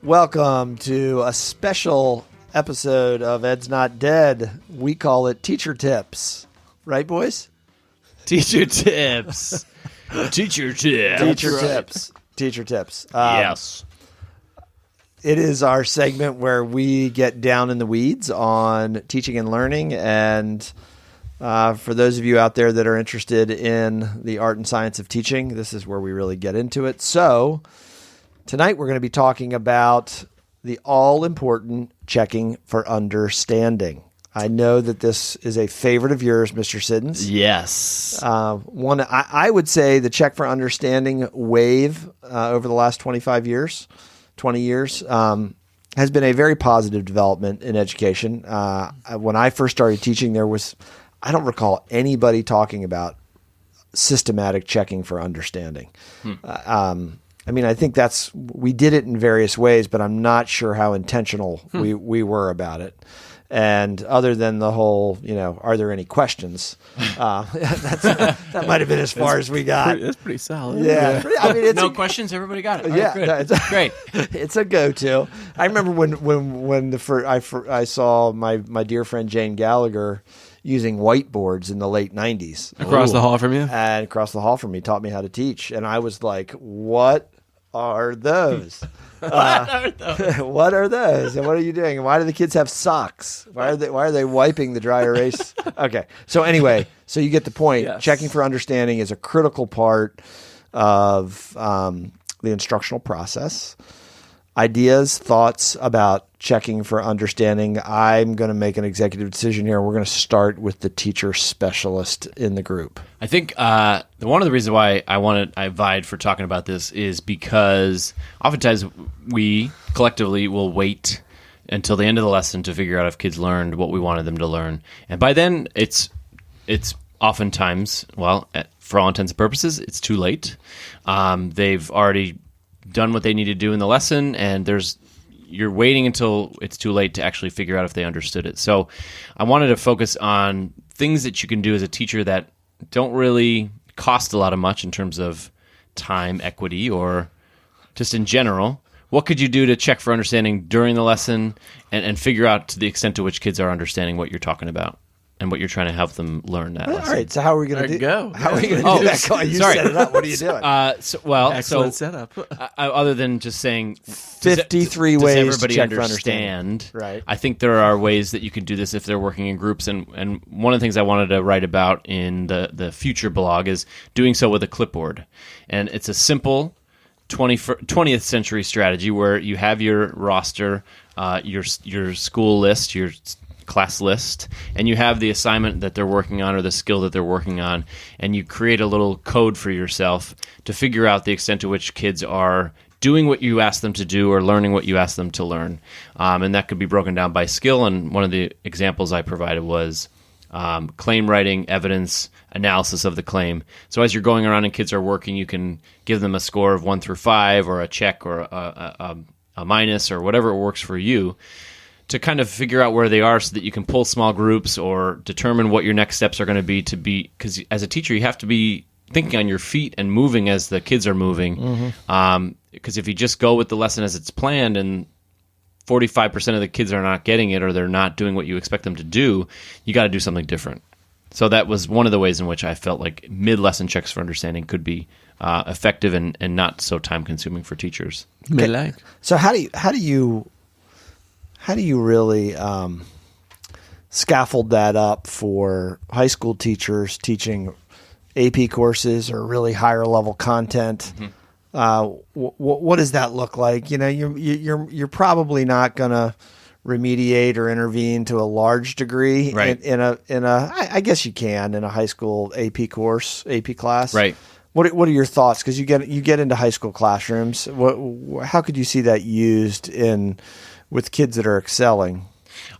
Welcome to a special episode of Ed's Not Dead. We call it Teacher Tips. Right, boys? Teacher Tips. Teacher Tips. Teacher Tips. Teacher Tips. Yes. It is our segment where we get down in the weeds on teaching and learning. And for those of you out there that are interested in the art and science of teaching, this is where we really get into it. So tonight we're going to be talking about the all-important checking for understanding. I know that this is a favorite of yours, Mr. Siddons. Yes. I would say the check for understanding wave over the last 20 years, has been a very positive development in education. When I first started teaching, I don't recall anybody talking about systematic checking for understanding. I think we did it in various ways, but I'm not sure how intentional we were about it. And other than the whole, are there any questions? That might have been as far as we got. That's pretty solid. Yeah. It's no questions. Everybody got it. Yeah, Good. Great. It's a go-to. I remember when I saw my dear friend Jane Gallagher using whiteboards in the late 90s. Across the hall from you? And across the hall from me, taught me how to teach. And I was like, what are those? What are those? And what are you doing? And why do the kids have socks? Why are they wiping the dry erase? Okay. So anyway, so you get the point. Yes. Checking for understanding is a critical part of the instructional process. Ideas, thoughts about checking for understanding. I'm going to make an executive decision here. We're going to start with the teacher specialist in the group. I think one of the reasons why I vied for talking about this is because oftentimes we collectively will wait until the end of the lesson to figure out if kids learned what we wanted them to learn. And by then, it's oftentimes, for all intents and purposes, it's too late. They've already done what they need to do in the lesson, and you're waiting until it's too late to actually figure out if they understood it. So I wanted to focus on things that you can do as a teacher that don't really cost a lot of much in terms of time, equity, or just in general. What could you do to check for understanding during the lesson and figure out to the extent to which kids are understanding what you're talking about and what you're trying to help them learn that lesson? All right, so how are we going to do go. How are we going to do that? You set it up. What are you doing? Excellent setup. Other than just saying 53 does ways to everybody check for understand? understanding. Right. I think there are ways that you can do this if they're working in groups. And one of the things I wanted to write about in the future blog is doing so with a clipboard. And it's a simple 20th century strategy where you have your roster, your school list, your class list, and you have the assignment that they're working on or the skill that they're working on, and you create a little code for yourself to figure out the extent to which kids are doing what you ask them to do or learning what you ask them to learn. And that could be broken down by skill, and one of the examples I provided was claim writing, evidence, analysis of the claim. So as you're going around and kids are working, you can give them a score of 1 through 5 or a check or a minus or whatever works for you, to kind of figure out where they are so that you can pull small groups or determine what your next steps are going to be, because as a teacher, you have to be thinking on your feet and moving as the kids are moving. Because if you just go with the lesson as it's planned and 45% of the kids are not getting it or they're not doing what you expect them to do, you got to do something different. So that was one of the ways in which I felt like mid-lesson checks for understanding could be effective and not so time-consuming for teachers. Okay. So how do you really scaffold that up for high school teachers teaching AP courses or really higher level content? What does that look like? You're probably not going to remediate or intervene to a large degree, right, I guess you can in a high school AP course, AP class, right. What are your thoughts? Because you get into high school classrooms. How could you see that used with kids that are excelling?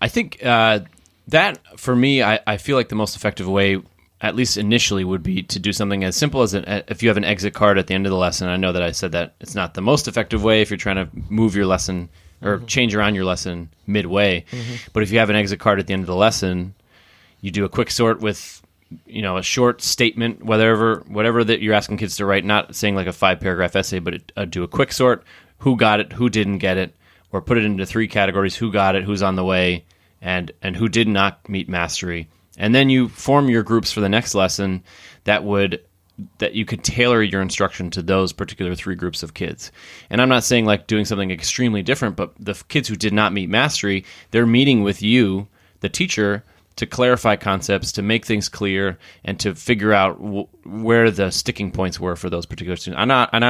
I think that, for me, I feel like the most effective way, at least initially, would be to do something as simple as if you have an exit card at the end of the lesson. I know that I said that it's not the most effective way if you're trying to move your lesson or change around your lesson midway. But if you have an exit card at the end of the lesson, you do a quick sort with a short statement, whatever that you're asking kids to write, not saying like a 5-paragraph essay, but do a quick sort. Who got it? Who didn't get it? or put it into 3 categories: who got it, who's on the way, and who did not meet mastery. And then you form your groups for the next lesson that you could tailor your instruction to those particular 3 groups of kids. And I'm not saying like doing something extremely different, but the kids who did not meet mastery, they're meeting with you, the teacher, to clarify concepts, to make things clear, and to figure out where the sticking points were for those particular students. I'm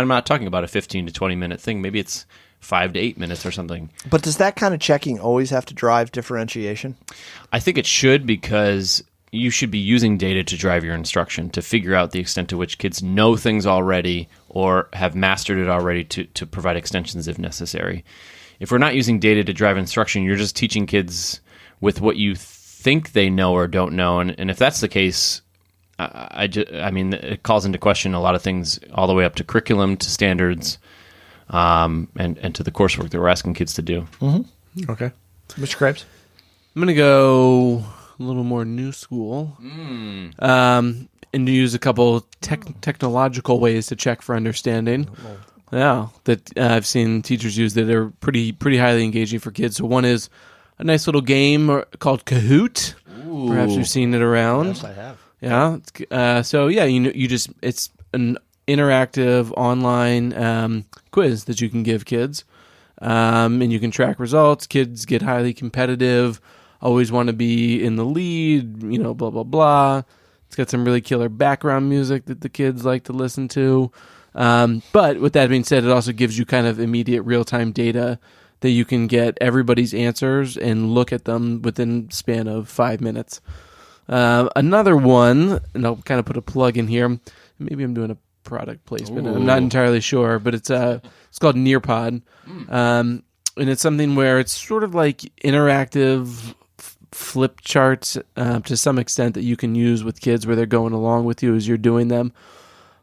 not talking about a 15 to 20 minute thing. Maybe it's 5 to 8 minutes or something. But does that kind of checking always have to drive differentiation? I think it should, because you should be using data to drive your instruction, to figure out the extent to which kids know things already or have mastered it already, to provide extensions if necessary. If we're not using data to drive instruction, you're just teaching kids with what you think they know or don't know. And if that's the case, I mean, it calls into question a lot of things, all the way up to curriculum, to standards, and to the coursework that we're asking kids to do. Mm-hmm. Okay. Mr. Krabs? I'm going to go a little more new school, and use a couple technological ways to check for understanding. Yeah, that I've seen teachers use that are pretty highly engaging for kids. So one is a nice little game called Kahoot. Ooh. Perhaps you've seen it around. Yes, I have. Yeah. So yeah, it's an interactive online quiz that you can give kids, and you can track results. Kids get highly competitive, always want to be in the lead, blah, blah, blah. It's got some really killer background music that the kids like to listen to. But with that being said, it also gives you kind of immediate real-time data that you can get everybody's answers and look at them within the span of 5 minutes. Another one, and I'll kind of put a plug in here. Maybe I'm doing a product placement. Ooh. I'm not entirely sure, but it's called Nearpod. And it's something where it's sort of like interactive flip charts to some extent that you can use with kids where they're going along with you as you're doing them.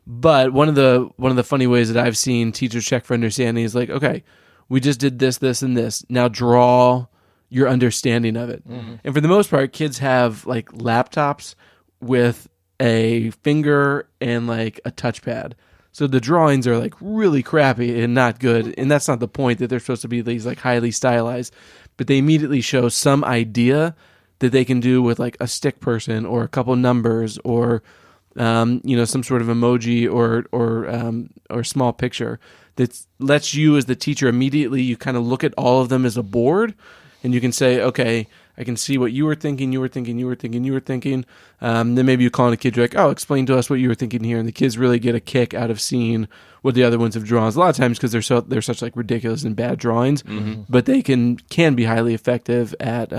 But one of the funny ways that I've seen teachers check for understanding is like, okay, we just did this, this, and this. Now draw your understanding of it. Mm-hmm. And for the most part, kids have like laptops with a finger and like a touchpad. So the drawings are like really crappy and not good. And that's not the point, that they're supposed to be these like highly stylized. But they immediately show some idea that they can do with like a stick person or a couple numbers or some sort of emoji or small picture that lets you as the teacher immediately, you kind of look at all of them as a board, and you can say, okay, I can see what you were thinking. Then maybe you call in a kid, you're like, oh, explain to us what you were thinking here. And the kids really get a kick out of seeing what the other ones have drawn. A lot of times because they're such like ridiculous and bad drawings, but they can be highly effective at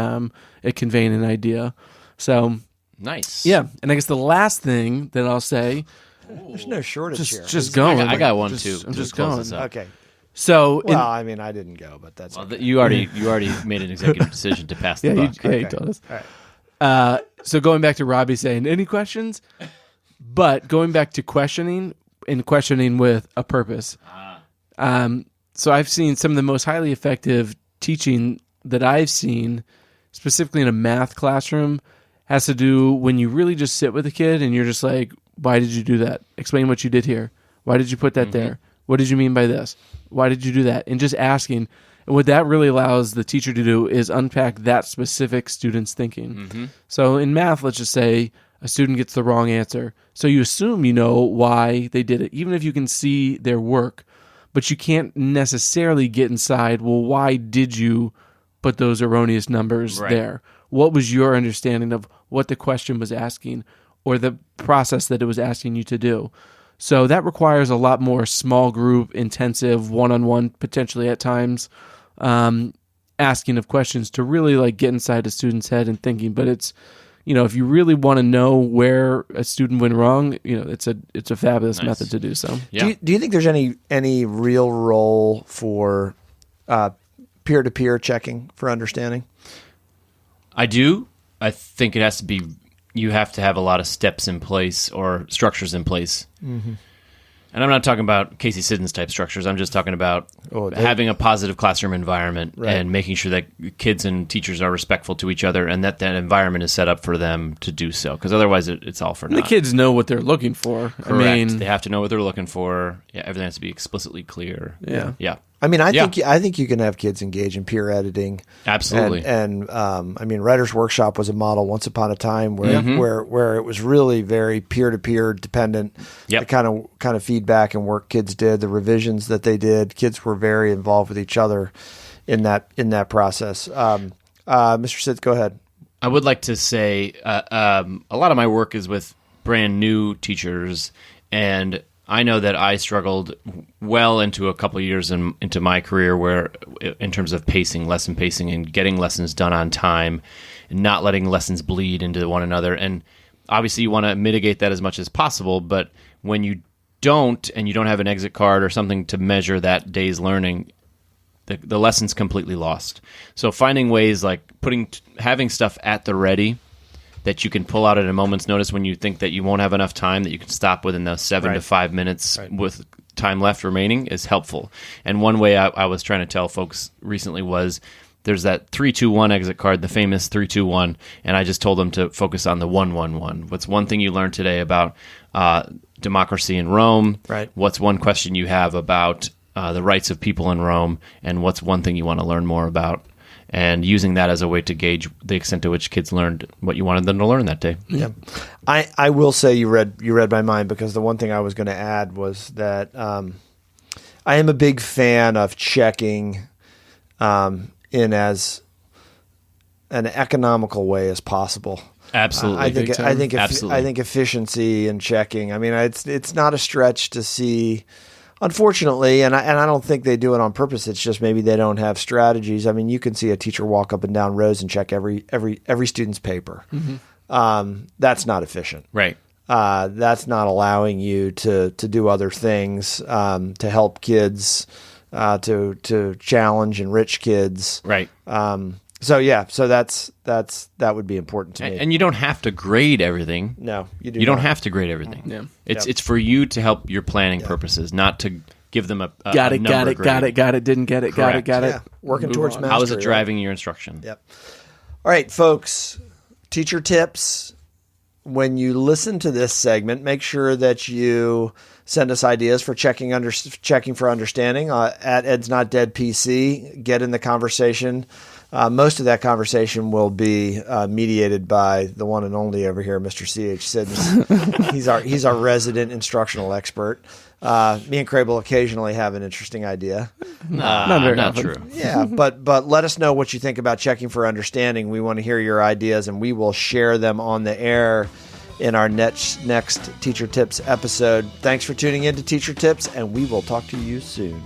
conveying an idea. So nice. Yeah. And I guess the last thing that I'll say, there's no shortage here. Just going. I got one too. I'm just going. Okay. So, I mean, I didn't go, but that's okay. You already made an executive decision to pass the buck. You told us. All right. So going back to Robbie saying, any questions? But going back to questioning with a purpose. So I've seen some of the most highly effective teaching that I've seen, specifically in a math classroom, has to do when you really just sit with a kid and you're just like, why did you do that? Explain what you did here. Why did you put that there? What did you mean by this? Why did you do that? And just asking. And what that really allows the teacher to do is unpack that specific student's thinking. Mm-hmm. So in math, let's just say a student gets the wrong answer. So you assume you know why they did it, even if you can see their work. But you can't necessarily get inside, well, why did you put those erroneous numbers there? What was your understanding of what the question was asking or the process that it was asking you to do? So that requires a lot more small group, intensive, one-on-one, potentially at times, asking of questions to really like get inside a student's head and thinking. But it's, if you really want to know where a student went wrong, it's a fabulous method to do so. Yeah. Do you think there's any real role for peer-to-peer checking for understanding? I do. I think it has to be. You have to have a lot of steps in place or structures in place. Mm-hmm. And I'm not talking about Casey Siddons type structures. I'm just talking about having a positive classroom environment and making sure that kids and teachers are respectful to each other and that environment is set up for them to do so. Because otherwise it's all for naught. The kids know what they're looking for. Correct. They have to know what they're looking for. Yeah, everything has to be explicitly clear. Yeah. Yeah. I mean, Yeah. I think you can have kids engage in peer editing. Absolutely. And I mean, Writers Workshop was a model once upon a time where it was really very peer to peer dependent. Yep. The kind of feedback and work kids did, the revisions that they did. Kids were very involved with each other in that process. Mr. Sidz, go ahead. I would like to say a lot of my work is with brand new teachers, and I know that I struggled well into a couple of years into my career where, in terms of lesson pacing and getting lessons done on time and not letting lessons bleed into one another. And obviously you want to mitigate that as much as possible, but when you don't and you don't have an exit card or something to measure that day's learning, the lesson's completely lost. So finding ways like having stuff at the ready that you can pull out at a moment's notice when you think that you won't have enough time, that you can stop within those 7 to 5 minutes with time left remaining is helpful. And one way I was trying to tell folks recently was there's that 3-2-1 exit card, the famous 3-2-1, and I just told them to focus on the 1-1-1. What's one thing you learned today about democracy in Rome? Right. What's one question you have about the rights of people in Rome? And what's one thing you want to learn more about? And using that as a way to gauge the extent to which kids learned what you wanted them to learn that day. Yeah, I will say you read my mind, because the one thing I was going to add was that I am a big fan of checking in as an economical way as possible. Absolutely, I think Absolutely. efficiency in checking. I mean, it's not a stretch to see. Unfortunately, and I don't think they do it on purpose. It's just maybe they don't have strategies. I mean, you can see a teacher walk up and down rows and check every student's paper. Mm-hmm. That's not efficient. Right. That's not allowing you to do other things, to help kids, to challenge, enrich kids. Right. So that would be important to me. And you don't have to grade everything. No, you do. You don't not. have to grade everything. Yeah. It's for you to help your planning purposes, not to give them a Got it, number got it, grade. got it, got it, didn't get it, got it, Correct. got it. Yeah, working Move towards on. mastery. How is it right? driving your instruction? Yep. All right, folks, teacher tips. When you listen to this segment, make sure that you send us ideas for checking for understanding at Ed's Not Dead PC. Get in the conversation. Most of that conversation will be mediated by the one and only over here, Mr. C.H. Sidz. He's our resident instructional expert. Me and Crable occasionally have an interesting idea. Not very not often. true. Yeah, but let us know what you think about checking for understanding. We want to hear your ideas, and we will share them on the air in our next Teacher Tips episode. Thanks for tuning in to Teacher Tips, and we will talk to you soon.